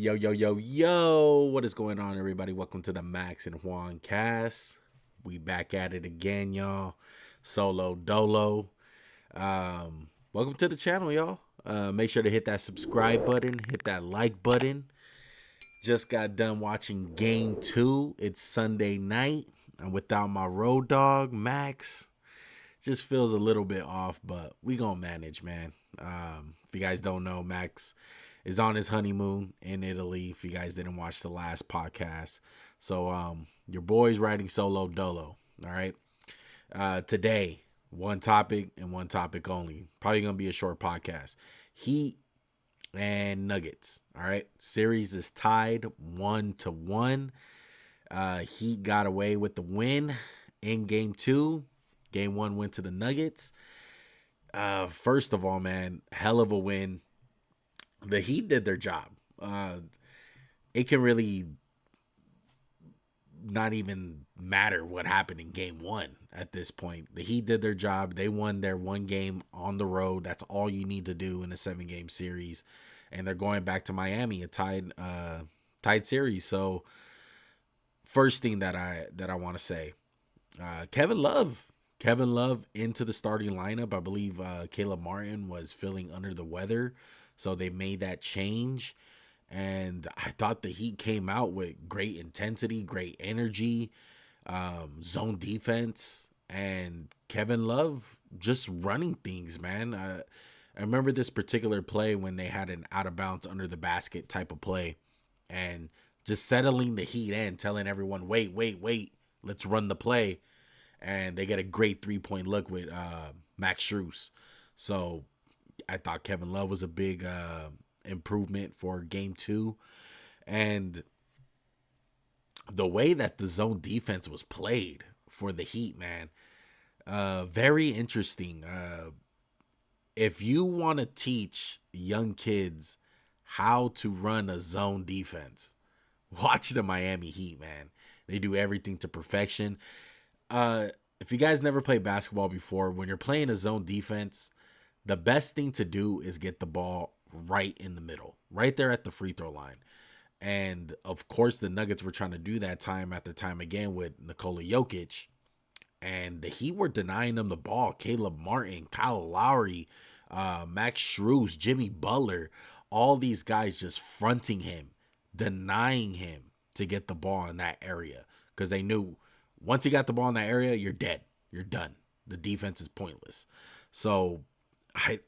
Yo, yo, yo, yo. What is going on, everybody? Welcome to the Max and Juan cast. We back at it again, y'all. Solo dolo. Welcome to the channel, y'all. Make sure to hit that subscribe button, hit that like button. Just got done watching game two. It's Sunday night. I'm without my road dog, Max. Just feels a little bit off, but we gonna manage, man. If you guys don't know, Max is on his honeymoon in Italy. If you guys didn't watch the last podcast, so your boy's riding solo dolo. All right. Today, one topic and one topic only. Probably gonna be a short podcast. Heat and Nuggets. All right. Series is tied 1-1. Heat got away with the win in game two. Game one went to the Nuggets. First of all, man, hell of a win. The Heat did their job. It can really not even matter what happened in game one at this point. The Heat did their job. They won their one game on the road. That's all you need to do in a 7-game series. And they're going back to Miami, a tied series. So first thing that I want to say, Kevin Love into the starting lineup. I believe Caleb Martin was feeling under the weather, so they made that change. And I thought the Heat came out with great intensity, great energy, zone defense, and Kevin Love just running things, man. I remember this particular play when they had an out of bounds under the basket type of play, and just settling the Heat in, telling everyone, wait, let's run the play. And they get a great 3-point look with Max Strus. So I thought Kevin Love was a big improvement for game two. And the way that the zone defense was played for the Heat, man, very interesting. If you want to teach young kids how to run a zone defense, watch the Miami Heat, man. They do everything to perfection. If you guys never played basketball before, when you're playing a zone defense, the best thing to do is get the ball right in the middle, right there at the free throw line. And of course, the Nuggets were trying to do that time after time again with Nikola Jokic, and the Heat were denying them the ball. Caleb Martin, Kyle Lowry, Max Strus, Jimmy Butler, all these guys just fronting him, denying him to get the ball in that area because they knew once you got the ball in that area, you're dead. You're done. The defense is pointless. So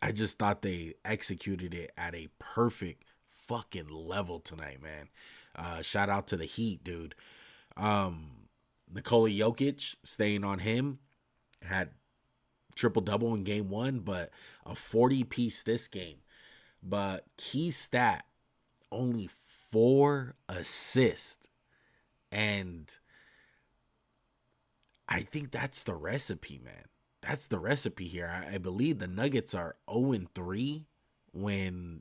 I just thought they executed it at a perfect fucking level tonight, man. Shout out to the Heat, dude. Nikola Jokic, staying on him, had triple-double in game one, but a 40-piece this game. But key stat, only 4 assists. And I think that's the recipe, man. That's the recipe here. I believe the Nuggets are 0-3 when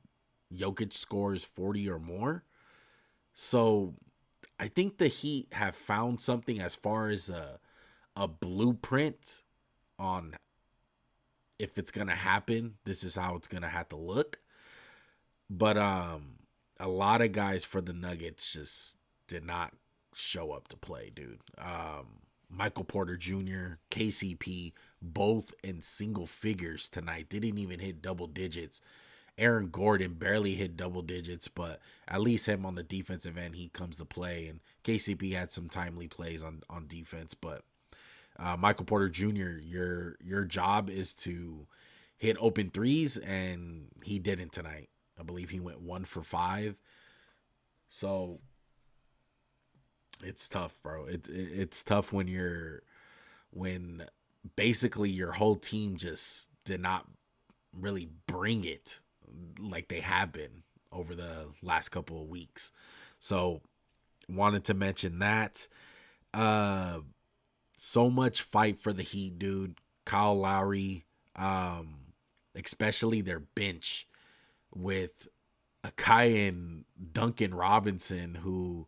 Jokic scores 40 or more. So I think the Heat have found something as far as a blueprint on if it's going to happen. This is how it's going to have to look. But a lot of guys for the Nuggets just did not show up to play, dude. Michael Porter Jr., KCP, both in single figures tonight. Didn't even hit double digits. Aaron Gordon barely hit double digits, but at least him on the defensive end, he comes to play. And KCP had some timely plays on defense. But Michael Porter Jr., your job is to hit open threes, and he didn't tonight. I believe he went 1 for 5. So it's tough, bro. It's tough when basically your whole team just did not really bring it like they have been over the last couple of weeks. So wanted to mention that. So much fight for the Heat, dude. Kyle Lowry, especially their bench with Akai and Duncan Robinson, who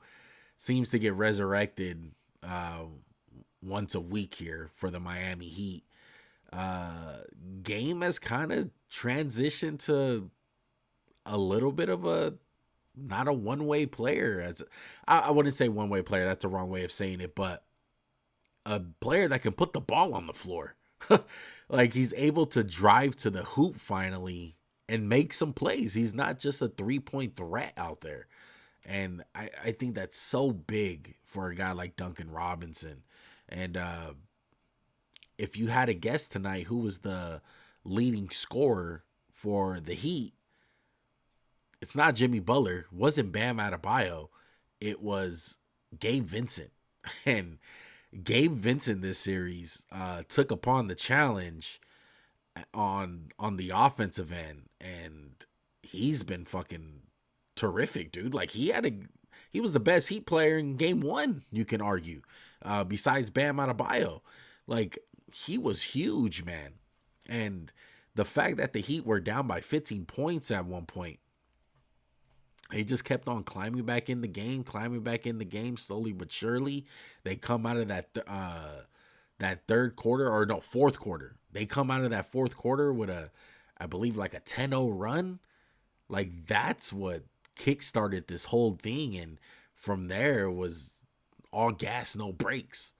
seems to get resurrected once a week here for the Miami Heat. Game has kind of transitioned to a little bit of a not a one-way player. As I wouldn't say one-way player. That's a wrong way of saying it, but a player that can put the ball on the floor. Like he's able to drive to the hoop finally and make some plays. He's not just a 3-point threat out there. And I think that's so big for a guy like Duncan Robinson. And if you had a guess tonight who was the leading scorer for the Heat, it's not Jimmy Butler, wasn't Bam Adebayo, it was Gabe Vincent. And Gabe Vincent this series took upon the challenge on the offensive end, and he's been fucking terrific, dude. Like he was the best Heat player in game one, you can argue, besides Bam Adebayo. Like he was huge, man. And the fact that the Heat were down by 15 points at one point, they just kept on climbing back in the game, slowly but surely. They come out of that third quarter, or no, fourth quarter. They come out of that fourth quarter with I believe like a 10-0 run. Like that's what kickstarted this whole thing, and from there was all gas, no brakes,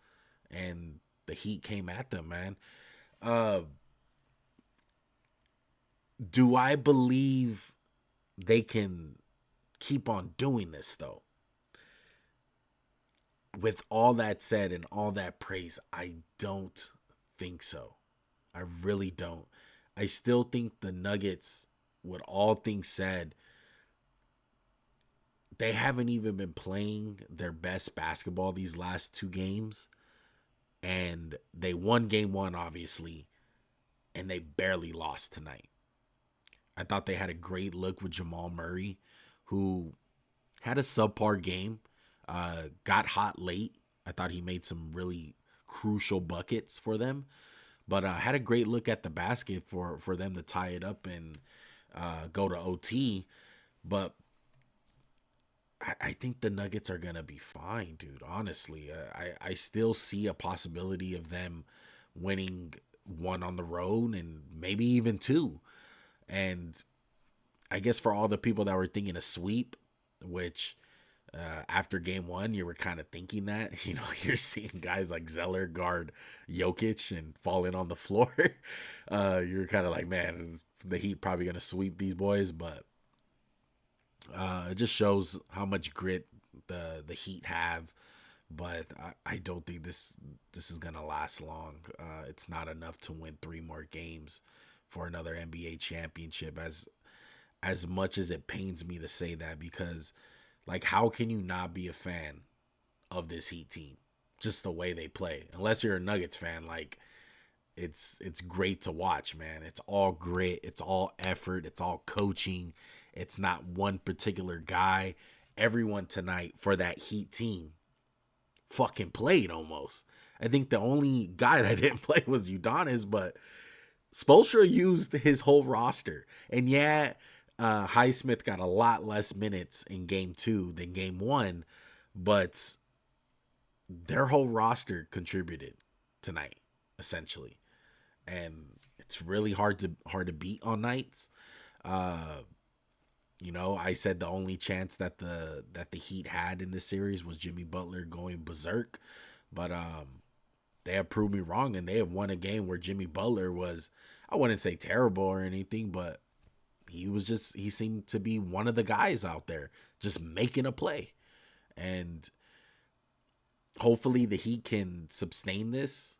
and the Heat came at them, man. Uh, do I believe they can keep on doing this though? With all that said and all that praise, I don't think so. I really don't. I still think the Nuggets, with all things said, they haven't even been playing their best basketball these last two games. And they won game one, obviously, and they barely lost tonight. I thought they had a great look with Jamal Murray, who had a subpar game, got hot late. I thought he made some really crucial buckets for them, but had a great look at the basket for them to tie it up and go to OT. But I think the Nuggets are going to be fine, dude. Honestly, I still see a possibility of them winning one on the road and maybe even two. And I guess for all the people that were thinking a sweep, which after game one, you were kind of thinking that, you're seeing guys like Zeller guard Jokic and fall in on the floor. You're kind of like, man, the Heat probably going to sweep these boys, but it just shows how much grit the Heat have. But I don't think this is gonna last long. It's not enough to win 3 more games for another NBA championship. As much as it pains me to say that, because like, how can you not be a fan of this Heat team? Just the way they play. Unless you're a Nuggets fan, like it's great to watch, man. It's all grit, it's all effort, it's all coaching. It's not one particular guy. Everyone tonight for that Heat team fucking played almost. I think the only guy that didn't play was Udonis, but Spoelstra used his whole roster. And yeah, Highsmith got a lot less minutes in game two than game one, but their whole roster contributed tonight, essentially. And it's really hard to beat on nights. I said the only chance that the Heat had in this series was Jimmy Butler going berserk, but they have proved me wrong, and they have won a game where Jimmy Butler was, I wouldn't say terrible or anything, but he seemed to be one of the guys out there just making a play, and hopefully the Heat can sustain this.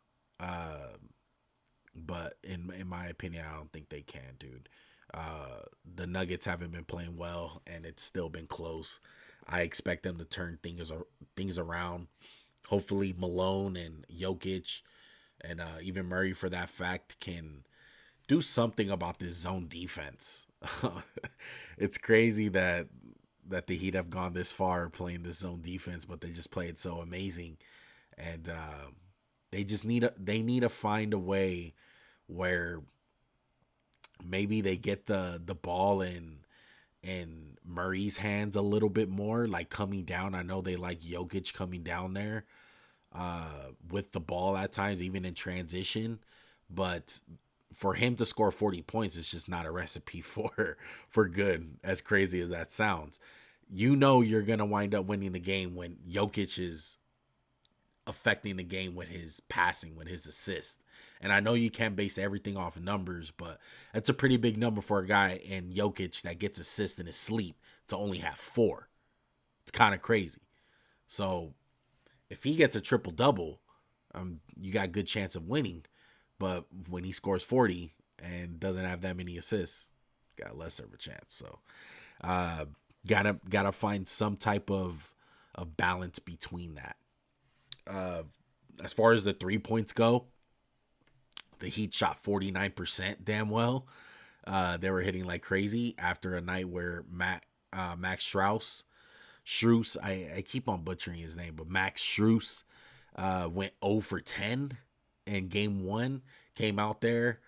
But in my opinion, I don't think they can, dude. The Nuggets haven't been playing well, and it's still been close. I expect them to turn things around. Hopefully, Malone and Jokic and even Murray, for that fact, can do something about this zone defense. It's crazy that the Heat have gone this far playing this zone defense, but they just play it so amazing, and they need to find a way where maybe they get the ball in Murray's hands a little bit more, like coming down. I know they like Jokic coming down there with the ball at times, even in transition. But for him to score 40 points, it's just not a recipe for good, as crazy as that sounds. you know you're gonna wind up winning the game when Jokic is affecting the game with his passing, with his assist. And I know you can't base everything off of numbers, but that's a pretty big number for a guy in Jokic that gets assists in his sleep to only have 4. It's kind of crazy. So if he gets a triple double, you got a good chance of winning. But when he scores 40 and doesn't have that many assists, got less of a chance. So uh, gotta find some type of balance between that. As far as the 3 points go, the Heat shot 49% damn well. They were hitting like crazy after a night where Max Strus, I keep on butchering his name, but Max Strus went 0 for 10 in game 1, came out there,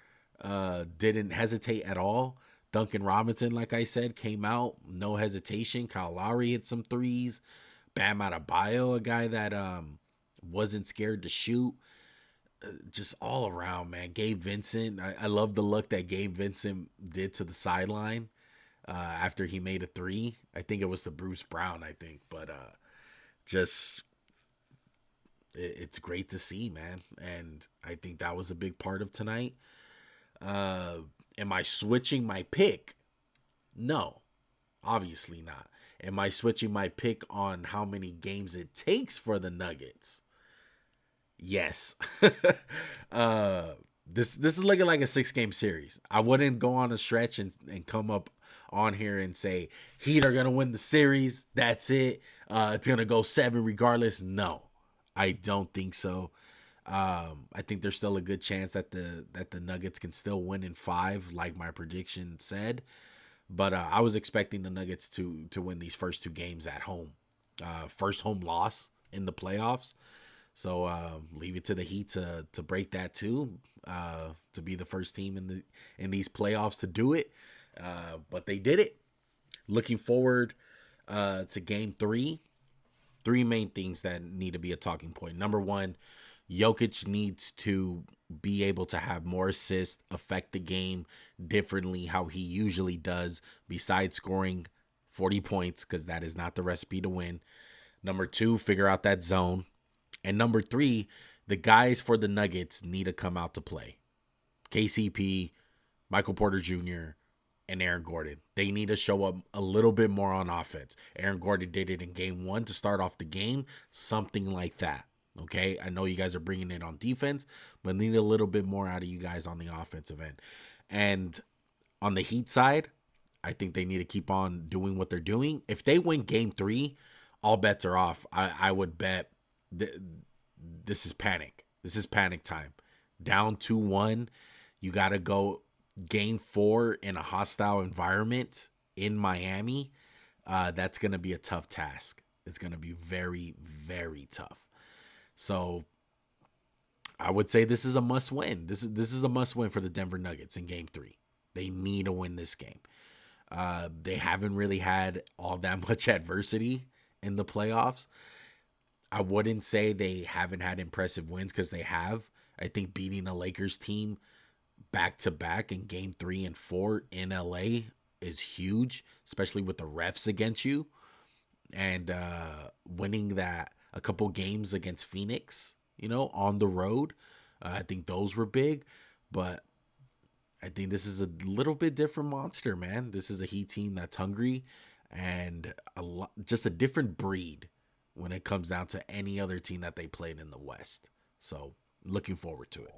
didn't hesitate at all. Duncan Robinson, like I said, came out, no hesitation. Kyle Lowry hit some threes. Bam Adebayo, a guy that wasn't scared to shoot. Just all around, man. Gabe Vincent, I love the look that Gabe Vincent did to the sideline after he made a 3. I think it was the Bruce Brown, but just it's great to see, man. And I think that was a big part of tonight. Am I switching my pick? No, obviously not. Am I switching my pick on how many games it takes for the Nuggets? Yes. This is looking like a 6-game series. I wouldn't go on a stretch and come up on here and say Heat are gonna win the series. That's it. It's gonna go 7 regardless. No, I don't think so. I think there's still a good chance that the Nuggets can still win in 5, like my prediction said. But I was expecting the Nuggets to win these first 2 games at home. First home loss in the playoffs. So leave it to the Heat to break that too, to be the first team in these playoffs to do it. But they did it. Looking forward to game 3. 3 main things that need to be a talking point. Number 1, Jokic needs to be able to have more assists, affect the game differently how he usually does, besides scoring 40 points, because that is not the recipe to win. Number 2, figure out that zone. And number 3, the guys for the Nuggets need to come out to play. KCP, Michael Porter Jr., and Aaron Gordon. They need to show up a little bit more on offense. Aaron Gordon did it in game 1 to start off the game. Something like that. Okay? I know you guys are bringing it on defense, but need a little bit more out of you guys on the offensive end. And on the Heat side, I think they need to keep on doing what they're doing. If they win game 3, all bets are off. I would bet this is panic. This is panic time. Down 2-1. You got to go game 4 in a hostile environment in Miami. That's going to be a tough task. It's going to be very, very tough. So I would say this is a must win. This is a must win for the Denver Nuggets in game 3. They need to win this game. They haven't really had all that much adversity in the playoffs. I wouldn't say they haven't had impressive wins, because they have. I think beating a Lakers team back-to-back in game 3 and 4 in LA is huge, especially with the refs against you. And winning that a couple games against Phoenix, on the road. I think those were big. But I think this is a little bit different monster, man. This is a Heat team that's hungry and just a different breed when it comes down to any other team that they played in the West. So looking forward to it.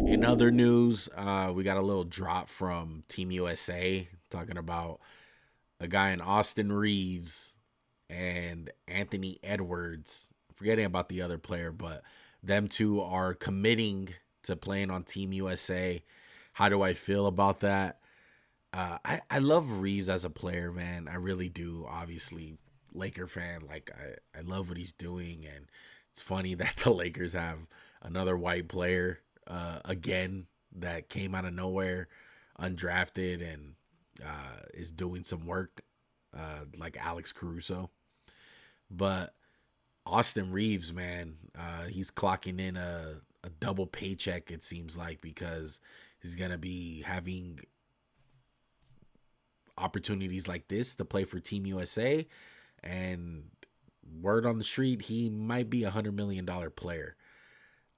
In other news, we got a little drop from Team USA talking about a guy in Austin Reeves and Anthony Edwards. Forgetting about the other player, but them two are committing to playing on Team USA. How do I feel about that? I love Reeves as a player, man. I really do. Obviously, Laker fan. I love what he's doing, and it's funny that the Lakers have another white player again that came out of nowhere, undrafted, and is doing some work like Alex Caruso. But Austin Reeves, man, he's clocking in a double paycheck, it seems like, because he's going to be having opportunities like this to play for Team USA. And word on the street, he might be $100 million player.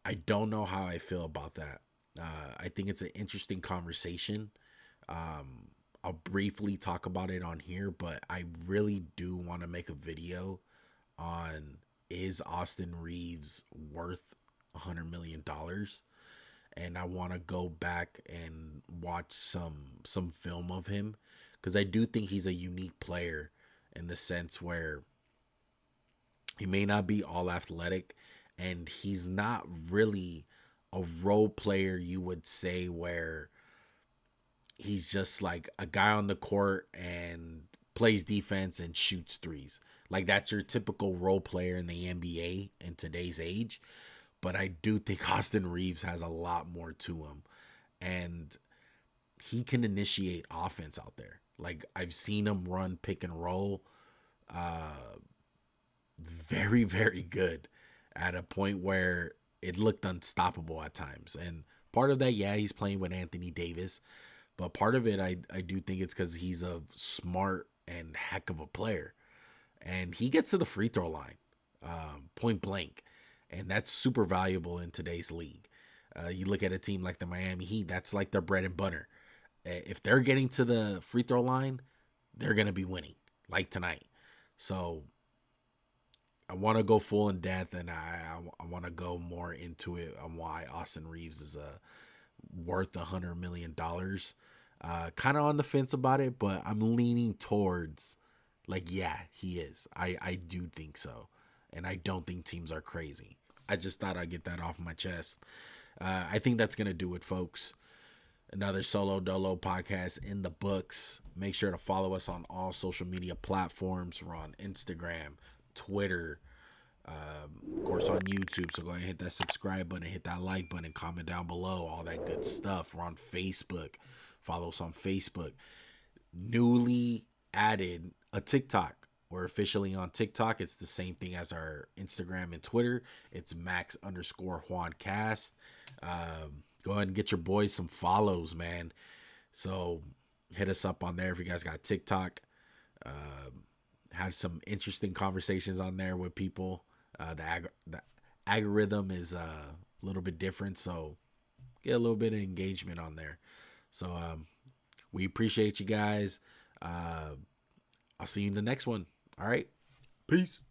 I don't know how I feel about that. I think it's an interesting conversation. I'll briefly talk about it on here, but I really do want to make a video on, is Austin Reeves worth $100 million? And I want to go back and watch some film of him, because I do think he's a unique player in the sense where he may not be all athletic, and he's not really a role player you would say, where he's just like a guy on the court and plays defense and shoots threes. Like, that's your typical role player in the NBA in today's age. But I do think Austin Reeves has a lot more to him, and he can initiate offense out there. Like, I've seen him run pick and roll, very, very good, at a point where it looked unstoppable at times. And part of that, yeah, he's playing with Anthony Davis, but part of it, I do think it's because he's a smart and heck of a player. And he gets to the free throw line, point blank. And that's super valuable in today's league. You look at a team like the Miami Heat, that's like their bread and butter. If they're getting to the free throw line, they're going to be winning, like tonight. So I want to go full in depth, and I want to go more into it on why Austin Reeves is worth $100 million. Kind of on the fence about it, but I'm leaning towards, like, yeah, he is. I do think so. And I don't think teams are crazy. I just thought I'd get that off my chest. I think that's going to do it, folks. Another Solo Dolo podcast in the books. Make sure to follow us on all social media platforms. We're on Instagram, Twitter, of course on YouTube. So go ahead and hit that subscribe button, hit that like button, comment down below, all that good stuff. We're on Facebook. Follow us on Facebook. Newly added a TikTok. We're officially on TikTok. It's the same thing as our Instagram and Twitter. It's Max_JuanCast. Go ahead and get your boys some follows, man. So hit us up on there if you guys got TikTok. Have some interesting conversations on there with people. The algorithm is a little bit different, so get a little bit of engagement on there. So we appreciate you guys. I'll see you in the next one. All right. Peace.